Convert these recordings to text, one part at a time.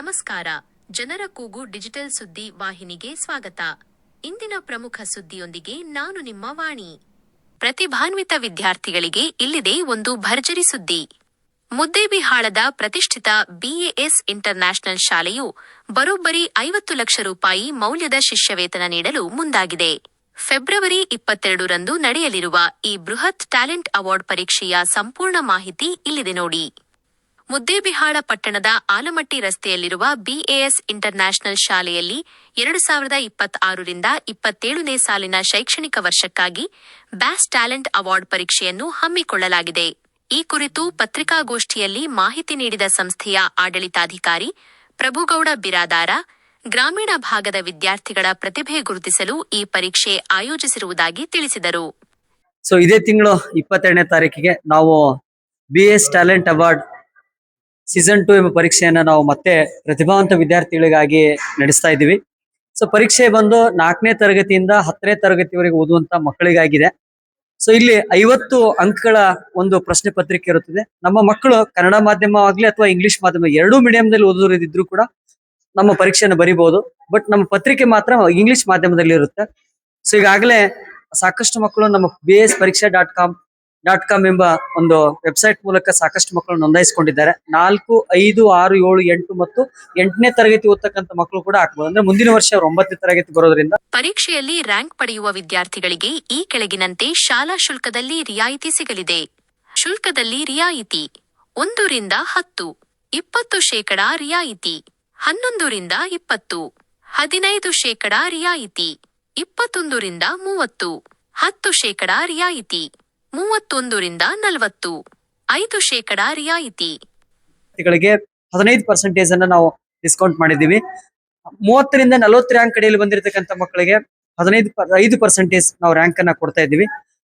ನಮಸ್ಕಾರ. ಜನರ ಕೂಗು ಡಿಜಿಟಲ್ ಸುದ್ದಿ ವಾಹಿನಿಗೆ ಸ್ವಾಗತ. ಇಂದಿನ ಪ್ರಮುಖ ಸುದ್ದಿಯೊಂದಿಗೆ ನಾನು ನಿಮ್ಮ ವಾಣಿ. ಪ್ರತಿಭಾನ್ವಿತ ವಿದ್ಯಾರ್ಥಿಗಳಿಗೆ ಇಲ್ಲಿದೆ ಒಂದು ಭರ್ಜರಿ ಸುದ್ದಿ. ಮುದ್ದೇಬಿಹಾಳದ ಪ್ರತಿಷ್ಠಿತ BAS ಇಂಟರ್ನ್ಯಾಷನಲ್ ಶಾಲೆಯು ಬರೋಬ್ಬರಿ 50 ಲಕ್ಷ ರೂಪಾಯಿ ಮೌಲ್ಯದ ಶಿಷ್ಯವೇತನ ನೀಡಲು ಮುಂದಾಗಿದೆ. ಫೆಬ್ರವರಿ 22ರಂದು ನಡೆಯಲಿರುವ ಈ ಬೃಹತ್ ಟ್ಯಾಲೆಂಟ್ ಅವಾರ್ಡ್ ಪರೀಕ್ಷೆಯ ಸಂಪೂರ್ಣ ಮಾಹಿತಿ ಇಲ್ಲಿದೆ ನೋಡಿ. ಮುದ್ದೇಬಿಹಾಳ ಪಟ್ಟಣದ ಆಲಮಟ್ಟಿ ರಸ್ತೆಯಲ್ಲಿರುವ BAS ಇಂಟರ್ನ್ಯಾಷನಲ್ ಶಾಲೆಯಲ್ಲಿ 2026ರಿಂದ 27ನೇ ಸಾಲಿನ ಶೈಕ್ಷಣಿಕ ವರ್ಷಕ್ಕಾಗಿ BAS ಟ್ಯಾಲೆಂಟ್ ಅವಾರ್ಡ್ ಪರೀಕ್ಷೆಯನ್ನು ಹಮ್ಮಿಕೊಳ್ಳಲಾಗಿದೆ. ಈ ಕುರಿತು ಪತ್ರಿಕಾಗೋಷ್ಠಿಯಲ್ಲಿ ಮಾಹಿತಿ ನೀಡಿದ ಸಂಸ್ಥೆಯ ಆಡಳಿತಾಧಿಕಾರಿ ಪ್ರಭುಗೌಡ ಬಿರಾದಾರ, ಗ್ರಾಮೀಣ ಭಾಗದ ವಿದ್ಯಾರ್ಥಿಗಳ ಪ್ರತಿಭೆ ಗುರುತಿಸಲು ಈ ಪರೀಕ್ಷೆ ಆಯೋಜಿಸಿರುವುದಾಗಿ ತಿಳಿಸಿದರು. ಇದೇ ತಿಂಗಳು 22ನೇ ತಾರೀಕಿಗೆ ನಾವು BAS ಟ್ಯಾಲೆಂಟ್ ಅವಾರ್ಡ್ ಸೀಸನ್ 2 ಎಂಬ ಪರೀಕ್ಷೆಯನ್ನ ನಾವು ಮತ್ತೆ ಪ್ರತಿಭಾವಂತ ವಿದ್ಯಾರ್ಥಿಗಳಿಗಾಗಿ ನಡೆಸ್ತಾ ಇದ್ದೀವಿ. ಪರೀಕ್ಷೆ ಬಂದು 4ನೇ ತರಗತಿಯಿಂದ 10ನೇ ತರಗತಿವರೆಗೆ ಓದುವಂತ ಮಕ್ಕಳಿಗಾಗಿದೆ. ಇಲ್ಲಿ 50 ಅಂಕಗಳ ಒಂದು ಪ್ರಶ್ನೆ ಪತ್ರಿಕೆ ಇರುತ್ತದೆ. ನಮ್ಮ ಮಕ್ಕಳು ಕನ್ನಡ ಮಾಧ್ಯಮವಾಗ್ಲಿ ಅಥವಾ ಇಂಗ್ಲಿಷ್ ಮಾಧ್ಯಮ ಎರಡೂ ಮೀಡಿಯಂದಲ್ಲಿ ಓದೋರಿದ್ರು ಕೂಡ ನಮ್ಮ ಪರೀಕ್ಷೆಯನ್ನು ಬರೀಬಹುದು. ಬಟ್ ನಮ್ಮ ಪತ್ರಿಕೆ ಮಾತ್ರ ಇಂಗ್ಲಿಷ್ ಮಾಧ್ಯಮದಲ್ಲಿ ಇರುತ್ತೆ. ಈಗಾಗಲೇ ಸಾಕಷ್ಟು ಮಕ್ಕಳು ನಮ್ಮ BASPariksha.com ಎಂಬ ಒಂದು ವೆಬ್ಸೈಟ್ ಮೂಲಕ ಸಾಕಷ್ಟು ಮಕ್ಕಳು ನೋಂದಾಯಿಸಿಕೊಂಡಿದ್ದಾರೆ. 4, 5, 6, 7, 8 ಮತ್ತು 8ನೇ ತರಗತಿ ಓದ್ತಕ್ಕಂಥ ಮಕ್ಕಳು ಕೂಡ ಹಾಕಬಹುದು. ಅಂದ್ರೆ ಮುಂದಿನ ವರ್ಷ ಅವರು 9ನೇ ತರಗತಿ ಬರೋದ್ರಿಂದ ಪರೀಕ್ಷೆಯಲ್ಲಿ ರ್ಯಾಂಕ್ ಪಡೆಯುವ ವಿದ್ಯಾರ್ಥಿಗಳಿಗೆ ಈ ಕೆಳಗಿನಂತೆ ಶಾಲಾ ಶುಲ್ಕದಲ್ಲಿ ರಿಯಾಯಿತಿ ಸಿಗಲಿದೆ. ಶುಲ್ಕದಲ್ಲಿ ರಿಯಾಯಿತಿ 1ರಿಂದ 10, 20% ರಿಯಾಯಿತಿ, 11ರಿಂದ 20, 15% ರಿಯಾಯಿತಿ, 21ರಿಂದ 30, 10% ರಿಯಾಯಿತಿ, 31ರಿಂದ 40, 5% ರಿಯಾಯಿತಿ. 15% ಅನ್ನ ನಾವು ಡಿಸ್ಕೌಂಟ್ ಮಾಡಿದ್ದೀವಿ. 30ರಿಂದ 40 ರ್ಯಾಂಕ್ ಕಡೆಯಲ್ಲಿ ಬಂದಿರತಕ್ಕಂಥ ಮಕ್ಕಳಿಗೆ 5% ನಾವು ರ್ಯಾಂಕ್ ಅನ್ನ ಕೊಡ್ತಾ ಇದ್ದೀವಿ.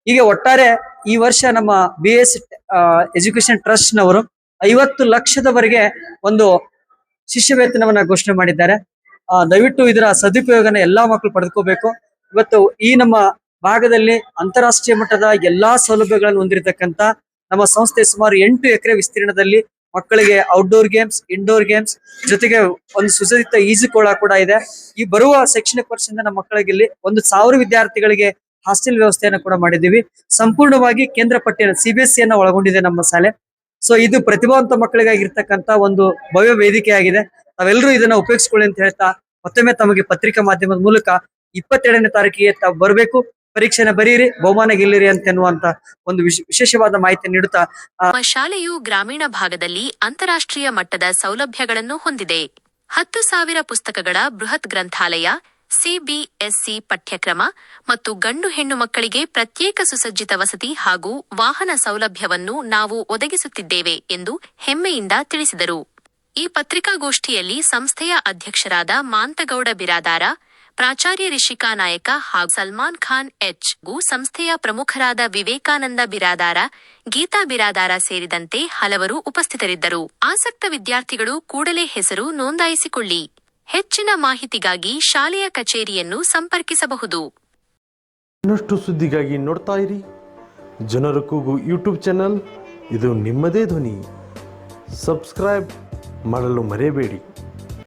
ಹೀಗೆ ಒಟ್ಟಾರೆ ಈ ವರ್ಷ ನಮ್ಮ BAS ಎಜುಕೇಶನ್ ಟ್ರಸ್ಟ್ ನವರು 50 ಲಕ್ಷದವರೆಗೆ ಒಂದು ಶಿಷ್ಯ ವೇತನವನ್ನ ಘೋಷಣೆ ಮಾಡಿದ್ದಾರೆ. ದಯವಿಟ್ಟು ಇದರ ಸದುಪಯೋಗನ ಎಲ್ಲಾ ಮಕ್ಕಳು ಪಡೆದುಕೋಬೇಕು. ಇವತ್ತು ಈ ನಮ್ಮ ಭಾಗದಲ್ಲಿ ಅಂತಾರಾಷ್ಟ್ರೀಯ ಮಟ್ಟದ ಎಲ್ಲಾ ಸೌಲಭ್ಯಗಳನ್ನು ಹೊಂದಿರತಕ್ಕಂತ ನಮ್ಮ ಸಂಸ್ಥೆ ಸುಮಾರು 8 ಎಕರೆ ವಿಸ್ತೀರ್ಣದಲ್ಲಿ ಮಕ್ಕಳಿಗೆ ಔಟ್ಡೋರ್ ಗೇಮ್ಸ್, ಇಂಡೋರ್ ಗೇಮ್ಸ್ ಜೊತೆಗೆ ಒಂದು ಸುಸಜ್ಜಿತ ಈಜುಕೊಳ ಕೂಡ ಇದೆ. ಈ ಬರುವ ಶೈಕ್ಷಣಿಕ ವರ್ಷದಿಂದ ನಮ್ಮ ಮಕ್ಕಳಿಗೆ ಇಲ್ಲಿ 1,000 ವಿದ್ಯಾರ್ಥಿಗಳಿಗೆ ಹಾಸ್ಟೆಲ್ ವ್ಯವಸ್ಥೆಯನ್ನು ಕೂಡ ಮಾಡಿದ್ದೀವಿ. ಸಂಪೂರ್ಣವಾಗಿ ಕೇಂದ್ರ ಪಠ್ಯ CBSE ಅನ್ನ ಒಳಗೊಂಡಿದೆ ನಮ್ಮ ಶಾಲೆ. ಇದು ಪ್ರತಿಭಾವಂತ ಮಕ್ಕಳಿಗಾಗಿರ್ತಕ್ಕಂತ ಒಂದು ಭವ್ಯ ವೇದಿಕೆ ಆಗಿದೆ. ತಾವೆಲ್ಲರೂ ಇದನ್ನ ಉಪಯೋಗಿಸ್ಕೊಳ್ಳಿ ಅಂತ ಹೇಳ್ತಾ ಮತ್ತೊಮ್ಮೆ ತಮಗೆ ಪತ್ರಿಕಾ ಮಾಧ್ಯಮದ ಮೂಲಕ 22ನೇ ತಾರೀಕಿಗೆ ತಾವು ಬರಬೇಕು, ಪರೀಕ್ಷೆನ ಬರೀರಿ, ಬಹುಮಾನ ಗೆಲ್ಲಿರಿ ಅಂತನ್ನುವಂತ ಒಂದು ವಿಶೇಷವಾದ ಮಾಹಿತಿ ನೀಡುತ್ತಾ ನಮ್ಮ ಶಾಲೆಯು ಗ್ರಾಮೀಣ ಭಾಗದಲ್ಲಿ ಅಂತಾರಾಷ್ಟ್ರೀಯ ಮಟ್ಟದ ಸೌಲಭ್ಯಗಳನ್ನು ಹೊಂದಿದೆ. 10,000 ಪುಸ್ತಕಗಳ ಬೃಹತ್ ಗ್ರಂಥಾಲಯ, CBSE ಪಠ್ಯಕ್ರಮ ಮತ್ತು ಗಂಡು ಹೆಣ್ಣು ಮಕ್ಕಳಿಗೆ ಪ್ರತ್ಯೇಕ ಸುಸಜ್ಜಿತ ವಸತಿ ಹಾಗೂ ವಾಹನ ಸೌಲಭ್ಯವನ್ನು ನಾವು ಒದಗಿಸುತ್ತಿದ್ದೇವೆ ಎಂದು ಹೆಮ್ಮೆಯಿಂದ ತಿಳಿಸಿದರು. ಈ ಪತ್ರಿಕಾಗೋಷ್ಠಿಯಲ್ಲಿ ಸಂಸ್ಥೆಯ ಅಧ್ಯಕ್ಷರಾದ ಮಾಂತಗೌಡ ಬಿರಾದಾರ, ಪ್ರಾಚಾರ್ಯ ರಿಷಿಕಾ ನಾಯಕ ಹಾಗೂ ಸಲ್ಮಾನ್ ಖಾನ್ ಗೂ ಸಂಸ್ಥೆಯ ಪ್ರಮುಖರಾದ ವಿವೇಕಾನಂದ ಬಿರಾದಾರ, ಗೀತಾ ಬಿರಾದಾರ ಸೇರಿದಂತೆ ಹಲವರು ಉಪಸ್ಥಿತರಿದ್ದರು. ಆಸಕ್ತ ವಿದ್ಯಾರ್ಥಿಗಳು ಕೂಡಲೇ ಹೆಸರು ನೋಂದಾಯಿಸಿಕೊಳ್ಳಿ. ಹೆಚ್ಚಿನ ಮಾಹಿತಿಗಾಗಿ ಶಾಲೆಯ ಕಚೇರಿಯನ್ನು ಸಂಪರ್ಕಿಸಬಹುದು. ಇನ್ನಷ್ಟು ಸುದ್ದಿಗಾಗಿ ನೋಡ್ತಾ ಇರಿ ಜನರ ಕೂಗು ಯೂಟ್ಯೂಬ್ ಚಾನಲ್. ಇದು ನಿಮ್ಮದೇ ಧ್ವನಿ. ಸಬ್ಸ್ಕ್ರೈಬ್ ಮಾಡಲು ಮರೆಯಬೇಡಿ.